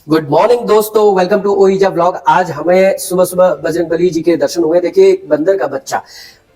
Good morning दोस्तों, welcome to Ouija blog. आज हमें सुबह सुबह बजरंगबली जी के दर्शन हुए। देखिए, एक बंदर का बच्चा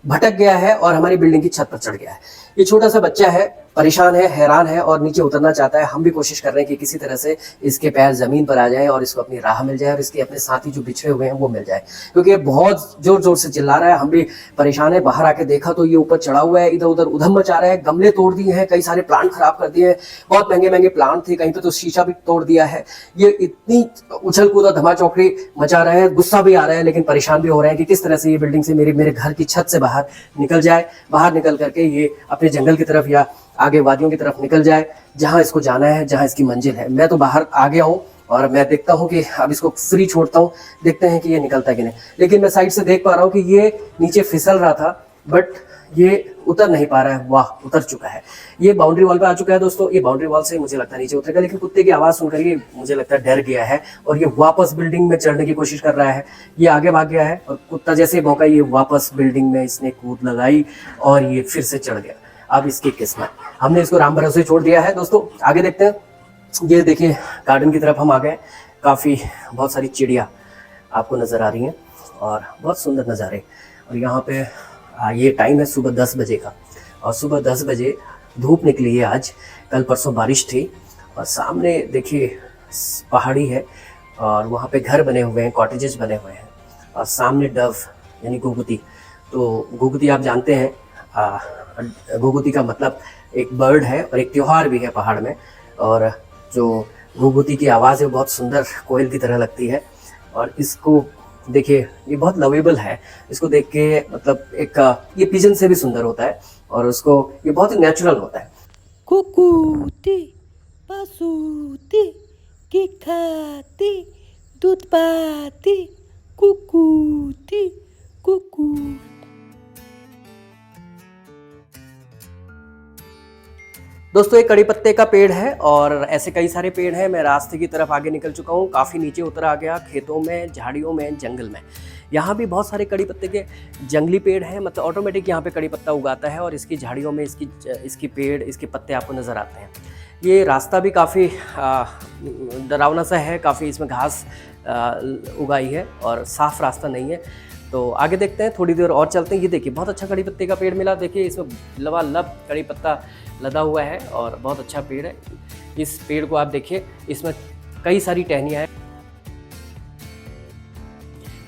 भटक गया है और हमारी बिल्डिंग की छत पर चढ़ गया है। ये छोटा सा बच्चा है, परेशान है, हैरान है और नीचे उतरना चाहता है। हम भी कोशिश कर रहे हैं कि किसी तरह से इसके पैर जमीन पर आ जाए और इसको अपनी राह मिल जाए और इसके अपने साथी जो बिछड़े हुए हैं वो मिल जाए, क्योंकि ये बहुत जोर जोर से चिल्ला रहा है। हम भी परेशान है। बाहर आके देखा तो ये ऊपर चढ़ा हुआ है, इधर उधर उधम मचा रहा है। गमले तोड़ दिए हैं, कई सारे प्लांट खराब कर दिए हैं। बहुत महंगे महंगे प्लांट थे, कहीं पे तो शीशा भी तोड़ दिया है। ये इतनी उछल कूद धमा चौकड़ी मचा रहा है, गुस्सा भी आ रहा है, लेकिन परेशान भी हो रहे हैं कि किस तरह से ये बिल्डिंग से मेरे घर की छत से बाहर निकल जाए। बाहर निकल करके ये अपने जंगल की तरफ या आगे वादियों की तरफ निकल जाए, जहां इसको जाना है, जहां इसकी मंजिल है। मैं तो बाहर आ गया हूं और मैं देखता हूं कि अब इसको फ्री छोड़ता हूं, देखते हैं कि ये निकलता है कि नहीं। लेकिन मैं साइड से देख पा रहा हूं कि ये नीचे फिसल रहा था, बट ये उतर नहीं पा रहा है। वाह, उतर चुका है। ये बाउंड्री वॉल पे आ चुका है दोस्तों। ये बाउंड्री वॉल से मुझे लगता है नीचे उतरेगा, लेकिन कुत्ते की आवाज सुनकर ये मुझे लगता है डर गया है और ये वापस बिल्डिंग में चढ़ने की कोशिश कर रहा है। ये आगे भाग गया है और कुत्ता जैसे भौंका, ये वापस बिल्डिंग में इसने कूद लगाई और ये फिर से चढ़ गया। अब इसकी किस्मत, हमने इसको राम भरोसे छोड़ दिया है। दोस्तों आगे देखते हैं। ये देखिए, गार्डन की तरफ हम आ गए। काफी बहुत सारी चिड़िया आपको नजर आ रही हैं और बहुत सुंदर नज़ारे। और यहाँ पे ये टाइम है सुबह 10 बजे का, और सुबह 10 बजे धूप निकली है आज। कल परसों बारिश थी और सामने देखिए पहाड़ी है और वहाँ पे घर बने हुए हैं, कॉटेजेस बने हुए हैं और सामने डव यानी घुघुती। तो घुघुती आप जानते हैं, घुघुती का मतलब एक बर्ड है और एक त्योहार भी है पहाड़ में। और जो घुघुती की आवाज़ है बहुत सुंदर कोयल की तरह लगती है। और इसको देखिए, ये बहुत लवेबल है। इसको देख के मतलब एक ये पिजन से भी सुंदर होता है और उसको ये बहुत ही नेचुरल होता है। कुकुती पासूती की खाती दूध पाती कुकुती कुकू। दोस्तों, एक कड़ी पत्ते का पेड़ है और ऐसे कई सारे पेड़ हैं। मैं रास्ते की तरफ आगे निकल चुका हूँ, काफ़ी नीचे उतर आ गया, खेतों में, झाड़ियों में, जंगल में। यहाँ भी बहुत सारे कड़ी पत्ते के जंगली पेड़ हैं, मतलब ऑटोमेटिक यहाँ पे कड़ी पत्ता उगाता है और इसकी झाड़ियों में इसकी पेड़, इसके पत्ते आपको नज़र आते हैं। ये रास्ता भी काफ़ी डरावना सा है, काफ़ी इसमें घास उगाई है और साफ़ रास्ता नहीं है। तो आगे देखते हैं, थोड़ी देर और चलते हैं। ये देखिए, बहुत अच्छा कड़ी पत्ते का पेड़ मिला। देखिए, इसमें लबालब कड़ी पत्ता लदा हुआ है और बहुत अच्छा पेड़ है। इस पेड़ को आप देखिए, इसमें कई सारी टहनियाँ हैं।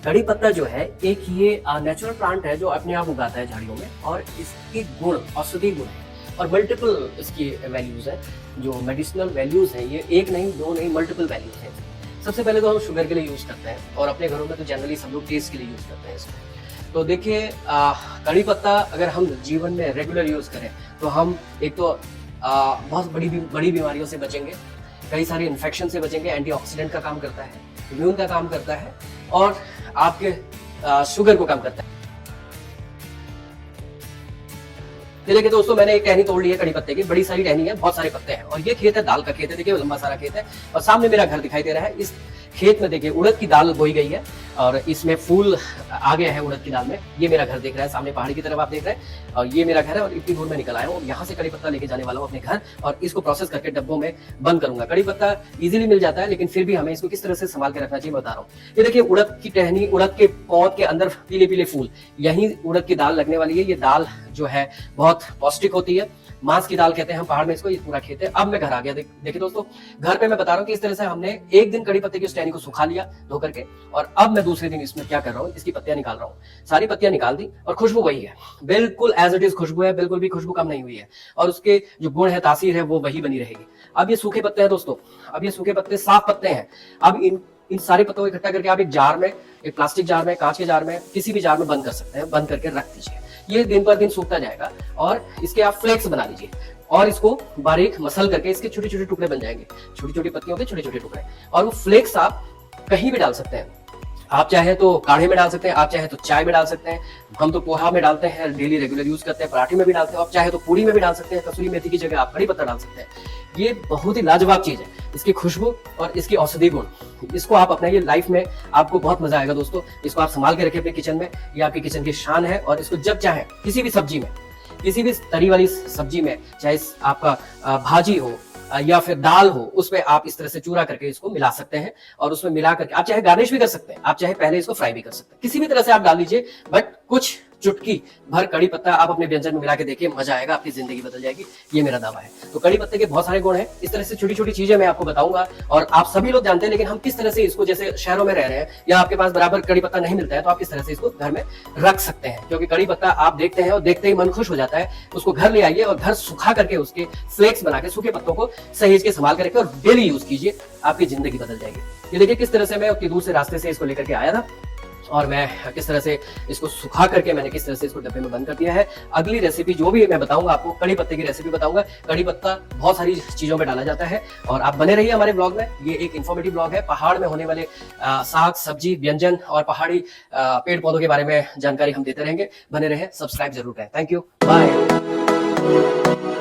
कड़ी पत्ता जो है एक ये नेचुरल प्लांट है जो अपने आप उगाता है झाड़ियों में, और इसके गुण औषधि गुण है और मल्टीपल इसकी वैल्यूज है, जो मेडिसिनल वैल्यूज हैं। ये एक नहीं, दो नहीं, मल्टीपल वैल्यूज हैं। सबसे पहले तो हम शुगर के लिए यूज करते हैं और अपने घरों में तो जनरली सब लोग टेस्ट के लिए यूज करते हैं इसको। तो देखिए, कड़ी पत्ता अगर हम जीवन में रेगुलर यूज करें तो हम एक तो बहुत बड़ी बीमारियों से बचेंगे, कई सारे इन्फेक्शन से बचेंगे। एंटीऑक्सीडेंट का काम करता है, इम्यून का काम करता है और आपके शुगर को कम करता है। देखिए दोस्तों, मैंने एक टहनी तोड़ ली है कड़ी पत्ते की। बड़ी सारी टहनी है, बहुत सारे पत्ते हैं और ये खेत है, दाल का खेत है। देखिए, लंबा सारा खेत है और सामने मेरा घर दिखाई दे रहा है। इस खेत में देखिए उड़द की दाल बोई गई है और इसमें फूल आ गया है उड़द की दाल में। ये मेरा घर दिख रहा है, सामने पहाड़ी की तरफ आप देख रहे हैं, और ये मेरा घर है। और इतनी दूर में निकल आया हूँ, यहाँ से कड़ी पत्ता लेके जाने वाला हूँ अपने घर और इसको प्रोसेस करके डब्बों में बंद करूंगा। कड़ी पत्ता इजीली मिल जाता है, लेकिन फिर भी हमें इसको किस तरह से संभाल के रखना चाहिए बता रहा हूँ। ये देखिए, उड़द की टहनी, उड़द के पौध के अंदर पीले पीले फूल, यही उड़द की दाल लगने वाली है। ये दाल जो है बहुत पौष्टिक होती है, मांस की दाल कहते हैं हम पहाड़ में इसको। ये पूरा खेत है। अब मैं घर आ गया। देखिए दोस्तों, घर पे मैं बता रहा हूँ कि इस तरह से हमने एक दिन कड़ी पत्ते की उस टहनी को सुखा लिया धो करके, और अब मैं दूसरे दिन इसमें क्या कर रहा हूँ, इसकी पत्तियां निकाल रहा हूँ। सारी पत्तियां निकाल दी और खुशबू वही है, बिल्कुल एज इट इज खुशबू है, बिल्कुल भी खुशबू कम नहीं हुई है और उसके जो गुण है, तासीर है, वो वही बनी रहेगी। अब ये सूखे पत्ते हैं दोस्तों, अब ये सूखे पत्ते साफ पत्ते हैं। अब इन सारे पत्तों को इकट्ठा करके आप एक जार में, एक प्लास्टिक जार में, कांच के जार में, किसी भी जार में बंद कर सकते हैं। बंद करके रख दीजिए। ये दिन पर दिन सूखता जाएगा और इसके आप फ्लेक्स बना लीजिए और इसको बारीक मसल करके इसके छोटे छोटे टुकड़े बन जाएंगे, छोटी छोटी पत्तियों के छोटे छोटे टुकड़े। और वो फ्लेक्स आप कहीं भी डाल सकते हैं। आप चाहे तो काढ़े में डाल सकते हैं, आप चाहे तो चाय में डाल सकते हैं। हम तो पोहा में डालते हैं, डेली रेगुलर यूज करते हैं, पराठे में भी डालते हैं। आप चाहे तो पूरी में भी डाल सकते हैं। कसूरी मेथी की जगह आप कड़ी पत्ता डाल सकते हैं। ये बहुत ही लाजवाब चीज है, इसकी खुशबू और इसकी औषधि गुण। इसको आप अपनाइए, लाइफ में आपको बहुत मजा आएगा दोस्तों। इसको आप संभाल के रखिए अपने किचन में, ये आपकी किचन की शान है। और इसको जब चाहे किसी भी सब्जी में, किसी भी तरी वाली सब्जी में, चाहे आपका भाजी हो, या फिर दाल हो, उसमें आप इस तरह से चूरा करके इसको मिला सकते हैं और उसमें मिला करके आप चाहे गार्निश भी कर सकते हैं, आप चाहे पहले इसको फ्राई भी कर सकते हैं, किसी भी तरह से आप डाल लीजिए, बट कुछ चुटकी भर कड़ी पत्ता आप अपने व्यंजन में मिला के देखिए, मजा आएगा, आपकी जिंदगी बदल जाएगी, ये मेरा दावा है। तो कड़ी पत्ते के बहुत सारे गुण हैं, इस तरह से छोटी छोटी चीजें मैं आपको बताऊंगा और आप सभी लोग जानते हैं, लेकिन हम किस तरह से इसको, जैसे शहरों में रह रहे हैं या आपके पास बराबर कड़ी पत्ता नहीं मिलता है, तो आप किस तरह से इसको घर में रख सकते हैं, क्योंकि कड़ी पत्ता आप देखते हैं और देखते ही मन खुश हो जाता है। उसको घर ले आइए और घर सुखा करके उसके फ्लेक्स बना के सूखे पत्तों को सहेज के संभाल करके और डेली यूज कीजिए, आपकी जिंदगी बदल जाएगी। ये देखिए किस तरह से मैं उतनी दूर से रास्ते से इसको लेकर के आया था और मैं किस तरह से इसको सुखा करके मैंने किस तरह से इसको डब्बे में बंद कर दिया है। अगली रेसिपी जो भी मैं बताऊंगा आपको, कड़ी पत्ते की रेसिपी बताऊंगा। कड़ी पत्ता बहुत सारी चीजों में डाला जाता है और आप बने रहिए हमारे ब्लॉग में। ये एक इन्फॉर्मेटिव ब्लॉग है, पहाड़ में होने वाले साग सब्जी व्यंजन और पहाड़ी पेड़ पौधों के बारे में जानकारी हम देते रहेंगे। बने रहे, सब्सक्राइब जरूर करें। Thank you, bye.